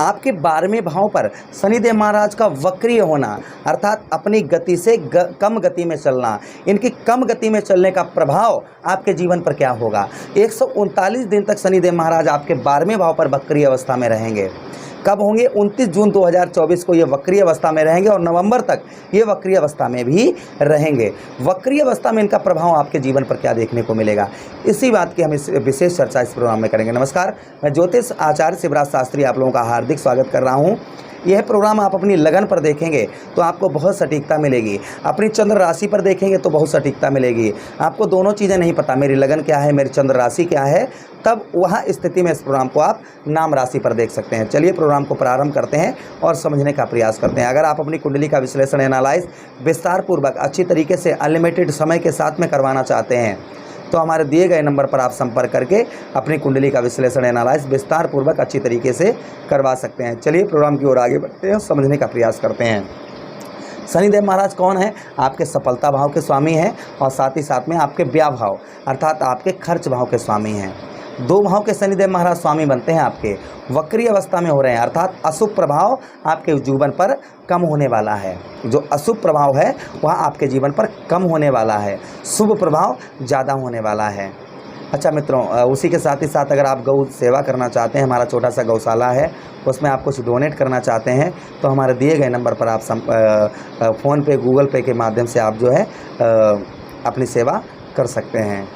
आपके 12वें भाव पर शनिदेव महाराज का वक्रीय होना अर्थात अपनी गति से कम गति में चलना, इनकी कम गति में चलने का प्रभाव आपके जीवन पर क्या होगा। 139 दिन तक शनिदेव महाराज आपके 12वें भाव पर वक्रीय अवस्था में रहेंगे। कब होंगे? 29 जून 2024 को ये वक्रीय अवस्था में रहेंगे और नवंबर तक ये वक्रीय अवस्था में भी रहेंगे। वक्रीय अवस्था में इनका प्रभाव आपके जीवन पर क्या देखने को मिलेगा, इसी बात की हम इस विशेष चर्चा इस प्रोग्राम में करेंगे। नमस्कार, मैं ज्योतिष आचार्य शिवराज शास्त्री आप लोगों का हार्दिक स्वागत कर रहा हूँ। यह प्रोग्राम आप अपनी लगन पर देखेंगे तो आपको बहुत सटीकता मिलेगी, अपनी चंद्र राशि पर देखेंगे तो बहुत सटीकता मिलेगी। आपको दोनों चीज़ें नहीं पता, मेरी लगन क्या है, मेरी चंद्र राशि क्या है, तब वहाँ स्थिति में इस प्रोग्राम को आप नाम राशि पर देख सकते हैं। चलिए प्रोग्राम को प्रारंभ करते हैं और समझने का प्रयास करते हैं। अगर आप अपनी कुंडली का विश्लेषण एनालाइज विस्तार पूर्वक अच्छी तरीके से अनलिमिटेड समय के साथ में करवाना चाहते हैं तो हमारे दिए गए नंबर पर आप संपर्क करके अपनी कुंडली का विश्लेषण एनालाइज विस्तार पूर्वक अच्छी तरीके से करवा सकते हैं। चलिए प्रोग्राम की ओर आगे बढ़ते हैं, समझने का प्रयास करते हैं। शनिदेव महाराज कौन है? आपके सफलता भाव के स्वामी हैं और साथ ही साथ में आपके व्यय भाव अर्थात आपके खर्च भाव के स्वामी हैं। 2 भाव के शनिदेव महाराज स्वामी बनते हैं आपके, वक्रीय अवस्था में हो रहे हैं अर्थात अशुभ प्रभाव आपके जीवन पर कम होने वाला है। जो अशुभ प्रभाव है वह आपके जीवन पर कम होने वाला है, शुभ प्रभाव ज़्यादा होने वाला है। अच्छा मित्रों, उसी के साथ ही साथ अगर आप गौ सेवा करना चाहते हैं, हमारा छोटा सा गौशाला है, उसमें आप कुछ डोनेट करना चाहते हैं तो हमारे दिए गए नंबर पर आप फ़ोन पे गूगल पे के माध्यम से आप जो है अपनी सेवा कर सकते हैं।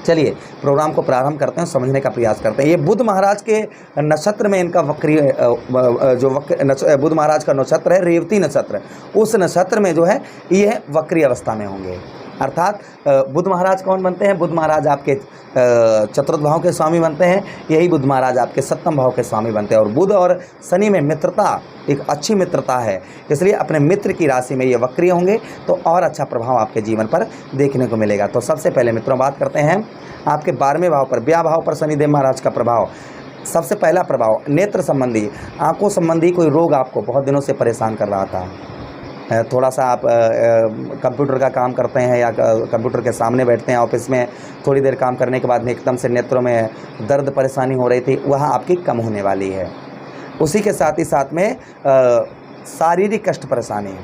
चलिए प्रोग्राम को प्रारंभ करते हैं, समझने का प्रयास करते हैं। ये बुध महाराज के नक्षत्र में इनका वक्रीय बुध महाराज का नक्षत्र है रेवती नक्षत्र, उस नक्षत्र में जो है ये वक्रीय अवस्था में होंगे। अर्थात बुध महाराज कौन बनते हैं? बुध महाराज आपके चतुर्थ भाव के स्वामी बनते हैं, यही बुध महाराज आपके सप्तम भाव के स्वामी बनते हैं। और बुध और शनि में मित्रता एक अच्छी मित्रता है, इसलिए अपने मित्र की राशि में ये वक्रीय होंगे तो और अच्छा प्रभाव आपके जीवन पर देखने को मिलेगा। तो सबसे पहले मित्रों बात करते हैं आपके 12वें भाव पर, व्यय भाव पर शनिदेव महाराज का प्रभाव। सबसे पहला प्रभाव नेत्र संबंधी, आंखों संबंधी कोई रोग आपको बहुत दिनों से परेशान कर रहा था। थोड़ा सा आप कंप्यूटर का काम करते हैं या कंप्यूटर के सामने बैठते हैं ऑफिस में, थोड़ी देर काम करने के बाद में एकदम से नेत्रों में दर्द परेशानी हो रही थी, वह आपकी कम होने वाली है। उसी के साथ ही साथ में शारीरिक कष्ट परेशानी,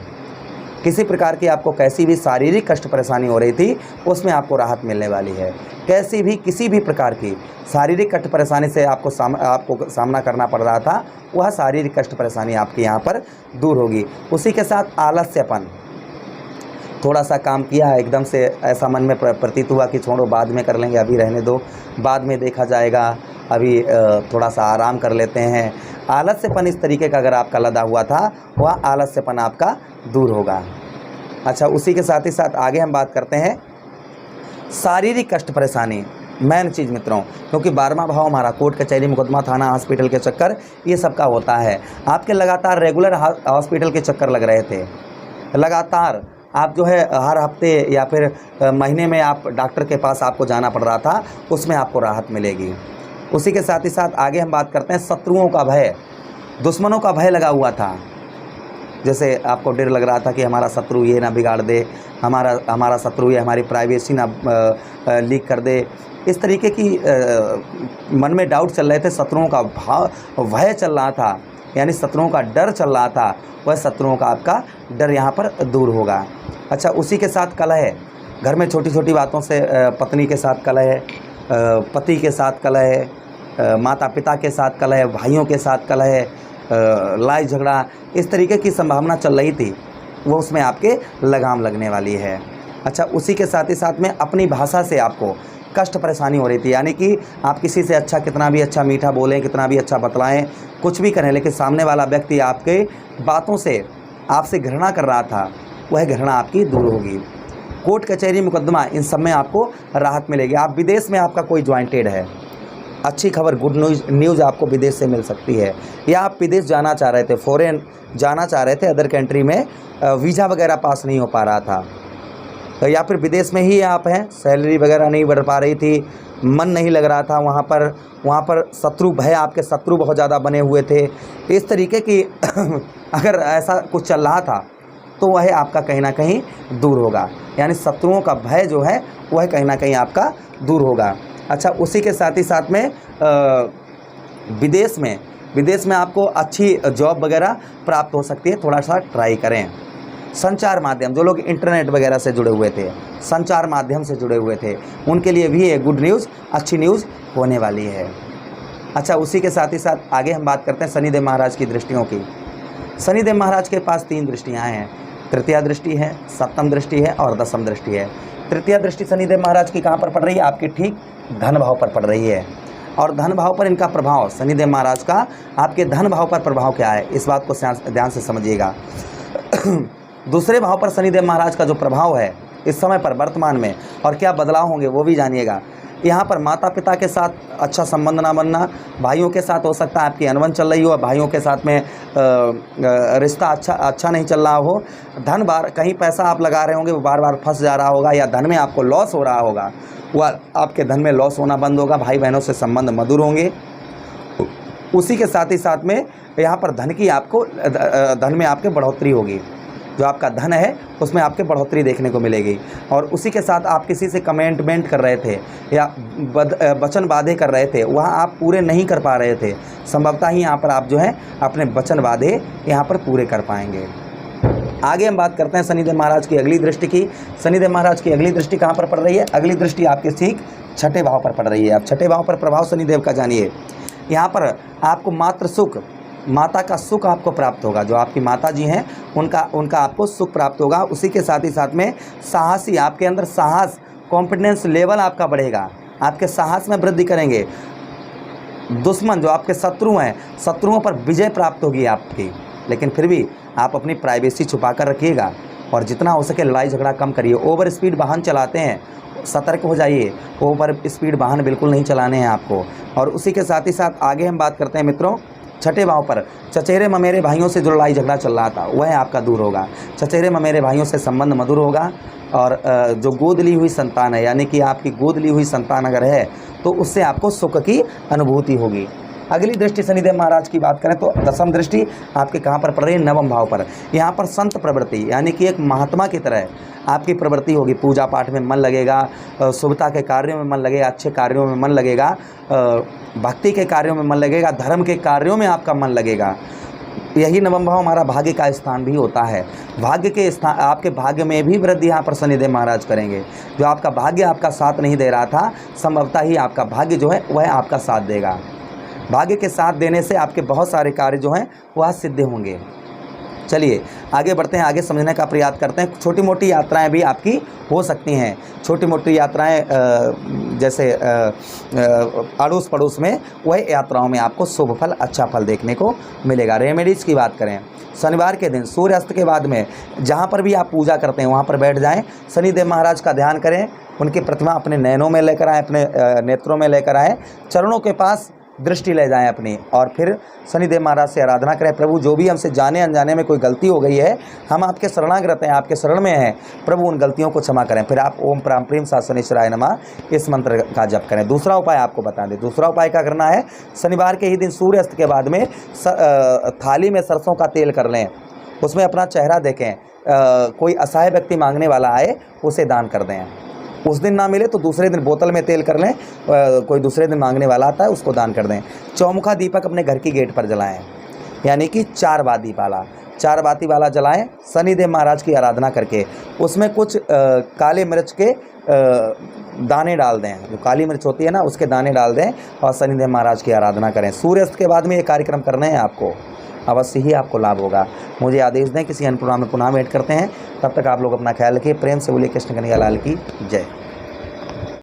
किसी प्रकार की आपको कैसी भी शारीरिक कष्ट परेशानी हो रही थी उसमें आपको राहत मिलने वाली है। कैसी भी किसी भी प्रकार की शारीरिक कष्ट परेशानी से आपको सामना करना पड़ रहा था, वह शारीरिक कष्ट परेशानी आपके यहाँ पर दूर होगी। उसी के साथ आलस्यपन, थोड़ा सा काम किया एकदम से ऐसा मन में प्रतीत हुआ कि छोड़ो बाद में कर लेंगे, अभी रहने दो, बाद में देखा जाएगा, अभी थोड़ा सा आराम कर लेते हैं। आलस्यपन इस तरीके का अगर आपका लदा हुआ था वह आलस्यपन आपका दूर होगा। अच्छा, उसी के साथ ही साथ आगे हम बात करते हैं शारीरिक कष्ट परेशानी, मेन चीज़ मित्रों, क्योंकि 12वां भाव हमारा कोर्ट कचहरी मुकदमा थाना हॉस्पिटल के चक्कर ये सब का होता है। आपके लगातार रेगुलर हॉस्पिटल के चक्कर लग रहे थे, लगातार आप जो है हर हफ्ते या फिर महीने में आप डॉक्टर के पास आपको जाना पड़ रहा था, उसमें आपको राहत मिलेगी। उसी के साथ ही साथ आगे हम बात करते हैं शत्रुओं का भय, दुश्मनों का भय लगा हुआ था। जैसे आपको डर लग रहा था कि हमारा शत्रु ये ना बिगाड़ दे, हमारा शत्रु ये हमारी प्राइवेसी ना लीक कर दे, इस तरीके की मन में डाउट चल रहे थे, शत्रुओं का भय चल रहा था, यानी शत्रुओं का डर चल रहा था, वह शत्रुओं का आपका डर यहाँ पर दूर होगा। अच्छा, उसी के साथ कलह, घर में छोटी छोटी बातों से पत्नी के साथ कलह, पति के साथ कलह, माता पिता के साथ कलह, भाइयों के साथ कलह, लड़ाई झगड़ा, इस तरीके की संभावना चल रही थी, वो उसमें आपके लगाम लगने वाली है। अच्छा, उसी के साथ ही साथ में अपनी भाषा से आपको कष्ट परेशानी हो रही थी, यानी कि आप किसी से अच्छा, कितना भी अच्छा मीठा बोलें, कितना भी अच्छा बतलाएं, कुछ भी करें, लेकिन सामने वाला व्यक्ति आपके बातों से आपसे घृणा कर रहा था, वह घृणा आपकी दूर होगी। कोर्ट कचहरी मुकदमा, इन सब में आपको राहत मिलेगी। आप विदेश में आपका कोई ज्वाइंटेड है, अच्छी खबर, गुड न्यूज़ आपको विदेश से मिल सकती है, या आप विदेश जाना चाह रहे थे, फॉरेन जाना चाह रहे थे, अदर कंट्री में वीज़ा वगैरह पास नहीं हो पा रहा था, तो या फिर विदेश में ही आप हैं, सैलरी वगैरह नहीं बढ़ पा रही थी, मन नहीं लग रहा था वहाँ पर शत्रु भय, आपके शत्रु बहुत ज़्यादा बने हुए थे, इस तरीके की अगर ऐसा कुछ चल रहा था तो वह आपका कहीं ना कहीं दूर होगा, यानी शत्रुओं का भय जो है वह कहीं ना कहीं आपका दूर होगा। अच्छा, उसी के साथ ही साथ में विदेश में विदेश में आपको अच्छी जॉब वगैरह प्राप्त हो सकती है, थोड़ा सा ट्राई करें। संचार माध्यम, जो लोग इंटरनेट वगैरह से जुड़े हुए थे, संचार माध्यम से जुड़े हुए थे, उनके लिए भी ये गुड न्यूज़, अच्छी न्यूज़ होने वाली है। अच्छा, उसी के साथ ही साथ आगे हम बात करते हैं शनिदेव महाराज की दृष्टियों की। शनिदेव महाराज के पास 3 दृष्टियाँ हैं, तृतीया दृष्टि है, सप्तम दृष्टि है और दशम दृष्टि है। तृतीया दृष्टि शनिदेव महाराज की कहाँ पर पड़ रही है? आपकी ठीक धन भाव पर पड़ रही है। और धन भाव पर इनका प्रभाव, शनिदेव महाराज का आपके धन भाव पर प्रभाव क्या है, इस बात को ध्यान से समझिएगा। दूसरे भाव पर शनिदेव महाराज का जो प्रभाव है इस समय पर वर्तमान में, और क्या बदलाव होंगे वो भी जानिएगा। यहाँ पर माता पिता के साथ अच्छा संबंध ना बनना, भाइयों के साथ हो सकता है आपकी अनबन चल रही हो, भाइयों के साथ में रिश्ता अच्छा नहीं चल रहा हो। धन बार कहीं पैसा आप लगा रहे होंगे वो बार बार फंस जा रहा होगा, या धन में आपको लॉस हो रहा होगा, वह आपके धन में लॉस होना बंद होगा। भाई बहनों से संबंध मधुर होंगे। उसी के साथ ही साथ में यहाँ पर धन की आपको धन में आपके बढ़ोतरी होगी, जो आपका धन है उसमें आपके बढ़ोतरी देखने को मिलेगी। और उसी के साथ आप किसी से कमिटमेंट कर रहे थे या वचन वादे कर रहे थे, वहाँ आप पूरे नहीं कर पा रहे थे, संभवतः ही यहाँ पर आप जो है अपने वचन वादे यहाँ पर पूरे कर पाएंगे। आगे हम बात करते हैं शनिदेव महाराज की अगली दृष्टि की। शनिदेव महाराज की अगली दृष्टि कहाँ पर पड़ रही है? अगली दृष्टि आपके ठीक छठे भाव पर पड़ रही है। अब छठे भाव पर प्रभाव शनिदेव का जानिए। यहाँ पर आपको मातृ सुख, माता का सुख आपको प्राप्त होगा। जो आपकी माता जी हैं उनका आपको सुख प्राप्त होगा। उसी के साथ ही साथ में साहसी, आपके अंदर साहस, कॉन्फिडेंस लेवल आपका बढ़ेगा, आपके साहस में वृद्धि करेंगे। दुश्मन जो आपके शत्रु हैं, शत्रुओं पर विजय प्राप्त होगी आपकी। लेकिन फिर भी आप अपनी प्राइवेसी छुपा कर रखिएगा और जितना हो सके लड़ाई झगड़ा कम करिए। ओवर स्पीड वाहन चलाते हैं, सतर्क हो जाइए, ओवर स्पीड वाहन बिल्कुल नहीं चलाने हैं आपको। और उसी के साथ ही साथ आगे हम बात करते हैं मित्रों, छठे भाव पर चचेरे ममेरे भाइयों से जो लड़ाई झगड़ा चल रहा था वह आपका दूर होगा। चचेरे ममेरे भाइयों से संबंध मधुर होगा। और जो गोद ली हुई संतान है, यानी कि आपकी गोद ली हुई संतान अगर है तो उससे आपको सुख की अनुभूति होगी। अगली दृष्टि शनिदेव महाराज की बात करें तो दशम दृष्टि आपके कहाँ पर पड़ रही है? नवम भाव पर। यहाँ पर संत प्रवृत्ति, यानी कि एक महात्मा की तरह आपकी प्रवृत्ति होगी। पूजा पाठ में मन लगेगा, शुभता के कार्यों में मन लगेगा, अच्छे कार्यों में मन लगेगा, भक्ति के कार्यों में मन लगेगा, धर्म के कार्यों में आपका मन लगेगा। यही नवम भाव हमारा भाग्य का स्थान भी होता है। भाग्य के स्थान, आपके भाग्य में भी वृद्धि यहाँ पर शनिदेव महाराज करेंगे। जो आपका भाग्य आपका साथ नहीं दे रहा था, संभवतः ही आपका भाग्य जो है वह आपका साथ देगा। भाग्य के साथ देने से आपके बहुत सारे कार्य जो हैं वह सिद्ध होंगे। चलिए आगे बढ़ते हैं, आगे समझने का प्रयास करते हैं। छोटी मोटी यात्राएं भी आपकी हो सकती हैं। छोटी मोटी यात्राएं जैसे अड़ोस पड़ोस में, वह यात्राओं में आपको शुभ फल, अच्छा फल देखने को मिलेगा। रेमेडीज़ की बात करें, शनिवार के दिन सूर्यास्त के बाद में जहाँ पर भी आप पूजा करते हैं वहाँ पर बैठ जाएं, शनिदेव महाराज का ध्यान करें, उनकी प्रतिमा अपने नयनों में लेकर आएँ, अपने नेत्रों में लेकर आएँ, चरणों के पास दृष्टि ले जाएं अपनी, और फिर शनिदेव महाराज से आराधना करें। प्रभु, जो भी हमसे जाने अनजाने में कोई गलती हो गई है, हम आपके शरणागत हैं, आपके शरण में हैं, प्रभु उन गलतियों को क्षमा करें। फिर आप ओम प्राम प्रीम सा शनिश्चराय नमः इस मंत्र का जप करें। दूसरा उपाय आपको बता दें, दूसरा उपाय क्या करना है? शनिवार के ही दिन सूर्यास्त के बाद में थाली में सरसों का तेल कर लें, उसमें अपना चेहरा देखें, कोई असहाय व्यक्ति मांगने वाला आए उसे दान कर दें। उस दिन ना मिले तो दूसरे दिन बोतल में तेल कर लें, कोई दूसरे दिन मांगने वाला आता है उसको दान कर दें। चौमुखा दीपक अपने घर की गेट पर जलाएं, यानी कि 4 बाती वाला, 4 बाती वाला जलाएं शनिदेव महाराज की आराधना करके। उसमें कुछ काले मिर्च के दाने डाल दें, जो काली मिर्च होती है ना उसके दाने डाल दें और शनिदेव महाराज की आराधना करें। सूर्यास्त के बाद में ये कार्यक्रम करने हैं आपको, अवश्य ही आपको लाभ होगा। मुझे आदेश दें, किसी अन्य प्रोग्राम में पुनः भेंट करते हैं। तब तक आप लोग अपना ख्याल रखिए। प्रेम से बोलिए कृष्ण कन्हैया लाल की जय।